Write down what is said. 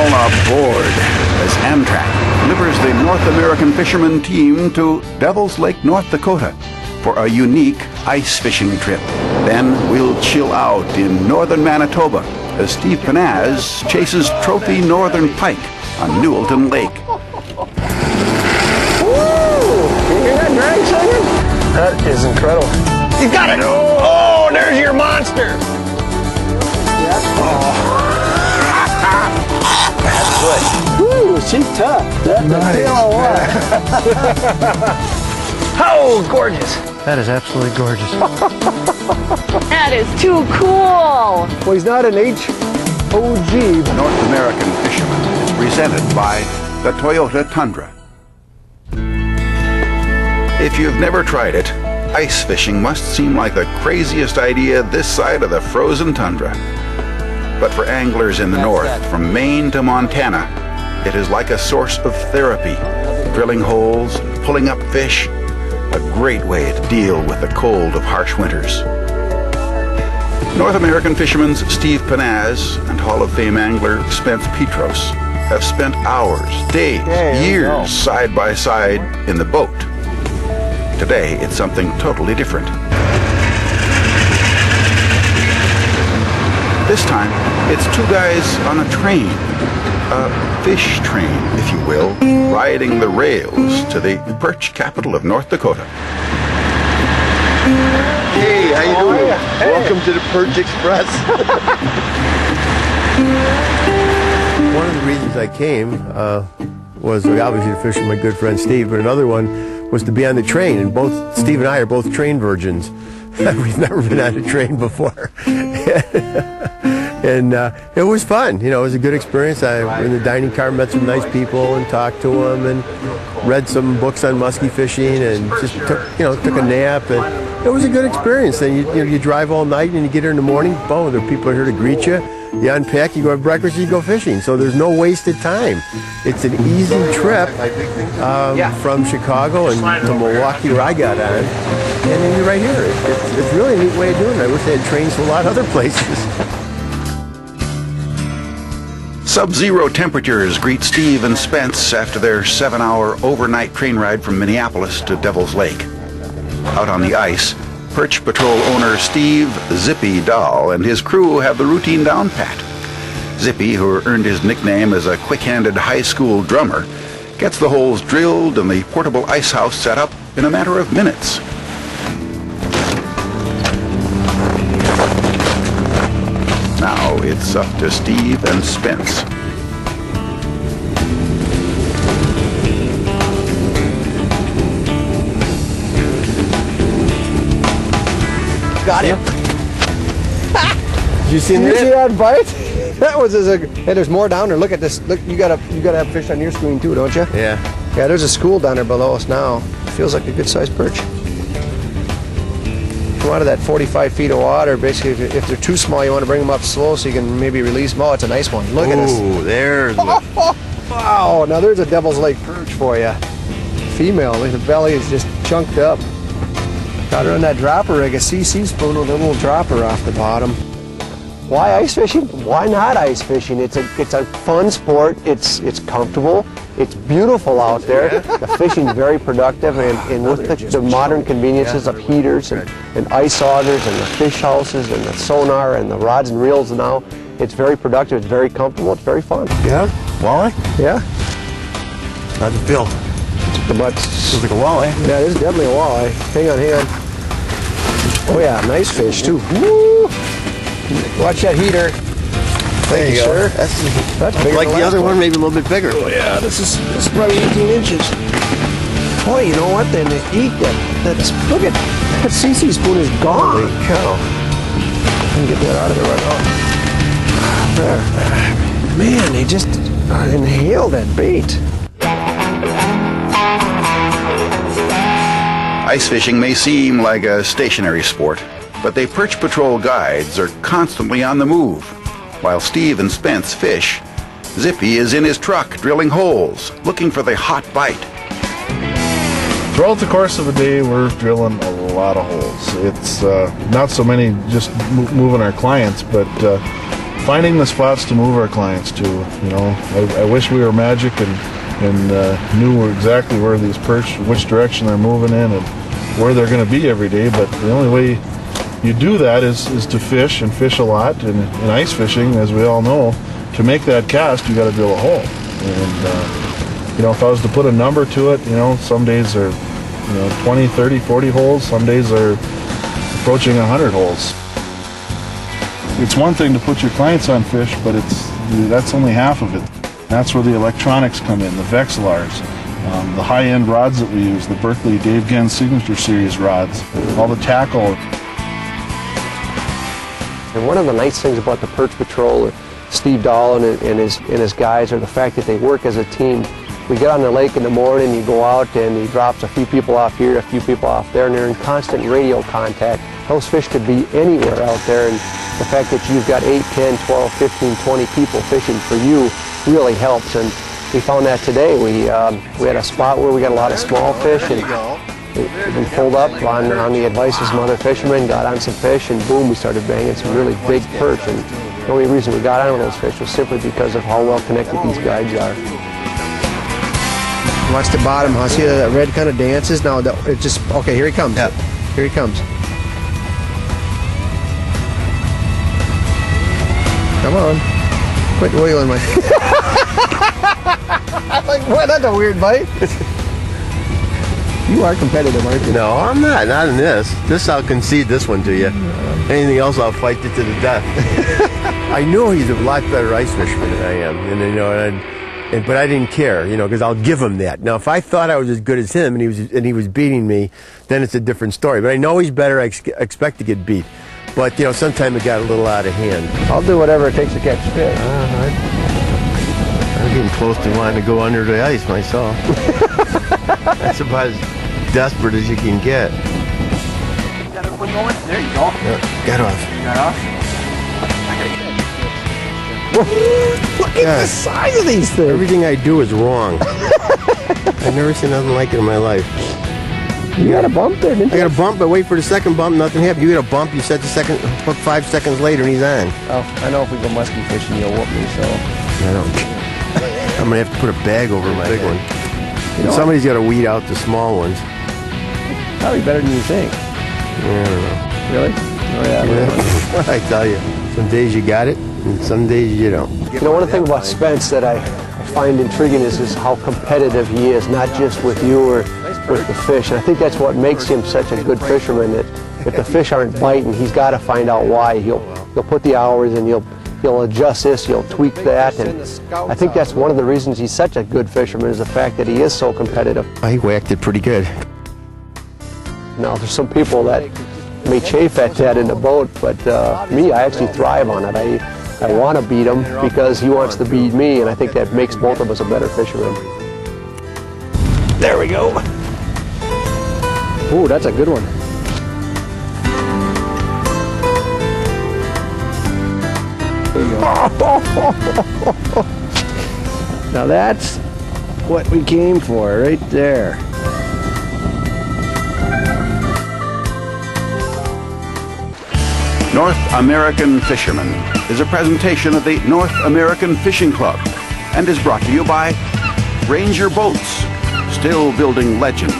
all aboard as Amtrak delivers the North American Fisherman team to Devil's Lake, North Dakota for a unique ice fishing trip. Then we'll chill out in northern Manitoba as Steve Pennaz chases trophy northern pike on Newellton Lake. Woo! Can you hear that drag singing? That is incredible. He's got it! Oh, there's your monster! That's good. Woo, she's tough. That's nice. Oh, gorgeous. That is absolutely gorgeous. That is too cool. Well, he's not an HOG. North American Fisherman is presented by the Toyota Tundra. If you've never tried it, ice fishing must seem like the craziest idea this side of the frozen tundra. But for anglers in the north, from Maine to Montana, it is like a source of therapy. Drilling holes, pulling up fish, a great way to deal with the cold of harsh winters. North American Fisherman's Steve Pennaz and Hall of Fame angler Spence Petros have spent hours, days, years side by side in the boat. Today, it's something totally different. This time, it's two guys on a train, a fish train, if you will, riding the rails to the Perch capital of North Dakota. Hey, how you doing? Hey. Welcome to the Perch Express. One of the reasons I came was obviously to fish with my good friend Steve, but another one was to be on the train, and both Steve and I are both train virgins. We've never been on a train before. And it was fun. You know, it was a good experience. I in the dining car met some nice people and talked to them and read some books on musky fishing and just took a nap, and it was a good experience. Then you drive all night and you get here in the morning, boom, there are people here to greet you. You unpack, you go have breakfast, you go fishing. So there's no wasted time. It's an easy trip from Chicago and to Milwaukee where I got on. And then you're right here. It's really a neat way of doing it. I wish they had trains to a lot of other places. Sub-zero temperatures greet Steve and Spence after their 7-hour overnight train ride from Minneapolis to Devil's Lake. Out on the ice, Perch Patrol owner Steve Zippy Dahl and his crew have the routine down pat. Zippy, who earned his nickname as a quick-handed high school drummer, gets the holes drilled and the portable ice house set up in a matter of minutes. Now it's up to Steve and Spence. Got him. Did you see that bite? That was hey, there's more down there. Look at this. Look, you gotta have fish on your screen too, don't you? Yeah. Yeah, there's a school down there below us now. Feels like a good sized perch. Come out of that 45 feet of water. Basically, if they're too small, you want to bring them up slow so you can maybe release them. Oh, it's a nice one. Look at this. Ooh, there's wow, now there's a Devil's Lake perch for you. Female, the belly is just chunked up. Got her on that dropper rig, a CC spoon with a little dropper off the bottom. Why ice fishing? Why not ice fishing? It's a fun sport. It's comfortable. It's beautiful out there. The fishing's very productive, and with the modern conveniences of heaters and ice augers and the fish houses and the sonar and the rods and reels now, it's very productive. It's very comfortable. It's very fun. Yeah, walleye? Yeah. How's it feel? Feels like a walleye. Yeah, it is definitely a walleye. Hang on, hang on. Oh yeah, nice fish too. Woo! Watch that heater. There you go. Sir. That's bigger like the other one, maybe a little bit bigger. Oh yeah, this is probably 18 inches. Boy, you know what? Then they eat that. Look at that CC spoon is gone. Holy cow! I can get that out of there right now. Man, they just inhale that bait. Ice fishing may seem like a stationary sport, but the Perch Patrol guides are constantly on the move. While Steve and Spence fish, Zippy is in his truck drilling holes, looking for the hot bite. Throughout the course of a day, we're drilling a lot of holes. It's not so many just moving our clients, but finding the spots to move our clients to. You know, I wish we were magic and knew exactly where these perch, which direction they're moving in, and where they're going to be every day. But the only way you do that is to fish, and fish a lot. And in ice fishing, as we all know, to make that cast, you got to drill a hole. And you know, if I was to put a number to it, you know, some days are, you know, 20, 30, 40 holes. Some days are approaching 100 holes. It's one thing to put your clients on fish, but that's only half of it. That's where the electronics come in, the Vexilars, the high-end rods that we use, the Berkeley Dave Genn Signature Series rods, all the tackle. And one of the nice things about the Perch Patrol, Steve Dahl and his guys, are the fact that they work as a team. We get on the lake in the morning, you go out and he drops a few people off here, a few people off there, and they're in constant radio contact. Those fish could be anywhere out there, and the fact that you've got 8, 10, 12, 15, 20 people fishing for you really helps. And we found that today. We had a spot where we got a lot of small fish, and we pulled up on the advice of some other fishermen, got on some fish, and boom, we started banging some really big perch. And the only reason we got on those fish was simply because of how well connected these guides are. Watch the bottom, huh? See that red kind of dances? Now it just, okay, here he comes. Yep. Here he comes. Come on. Quit wiggling my... Like, what? That's a weird bite. You are competitive, aren't you? No, I'm not. Not in this. This, I'll concede this one to you. Anything else, I'll fight you to the death. I knew he's a lot better ice fisherman than I am. And, you know, but I didn't care, you know, because I'll give him that. Now, if I thought I was as good as him and he was beating me, then it's a different story. But I know he's better. I expect to get beat. But, you know, sometimes it got a little out of hand. I'll do whatever it takes to catch fish. I'm getting close to wanting to go under the ice myself. That's about as desperate as you can get. Got everyone going? There you go. Yeah, got off. Got off? Look at the size of these things. Everything I do is wrong. I've never seen nothing like it in my life. You got a bump there, didn't you? I got a bump, but wait for the second bump, nothing happened. You get a bump, you set the second hook 5 seconds later, and he's on. Oh, I know if we go musky fishing, you'll whoop me, so. I don't. I'm going to have to put a bag over my big one. You know, somebody's got to weed out the small ones. Probably better than you think. I don't know. Really? Oh, yeah. I tell you, some days you got it, and some days you don't. You know, one thing about Spence that I find intriguing is how competitive he is, not just with you or with the fish. And I think that's what makes him such a good fisherman, that if the fish aren't biting, he's got to find out why. He'll put the hours and he'll adjust this, he'll tweak that, and I think that's one of the reasons he's such a good fisherman, is the fact that he is so competitive. I whacked it pretty good. Now, there's some people that may chafe at that in the boat, but me, I actually thrive on it. I want to beat him because he wants to beat me, and I think that makes both of us a better fisherman. There we go. Ooh, that's a good one. Now that's what we came for right there. North American Fisherman is a presentation of the North American Fishing Club and is brought to you by Ranger Boats, still building legends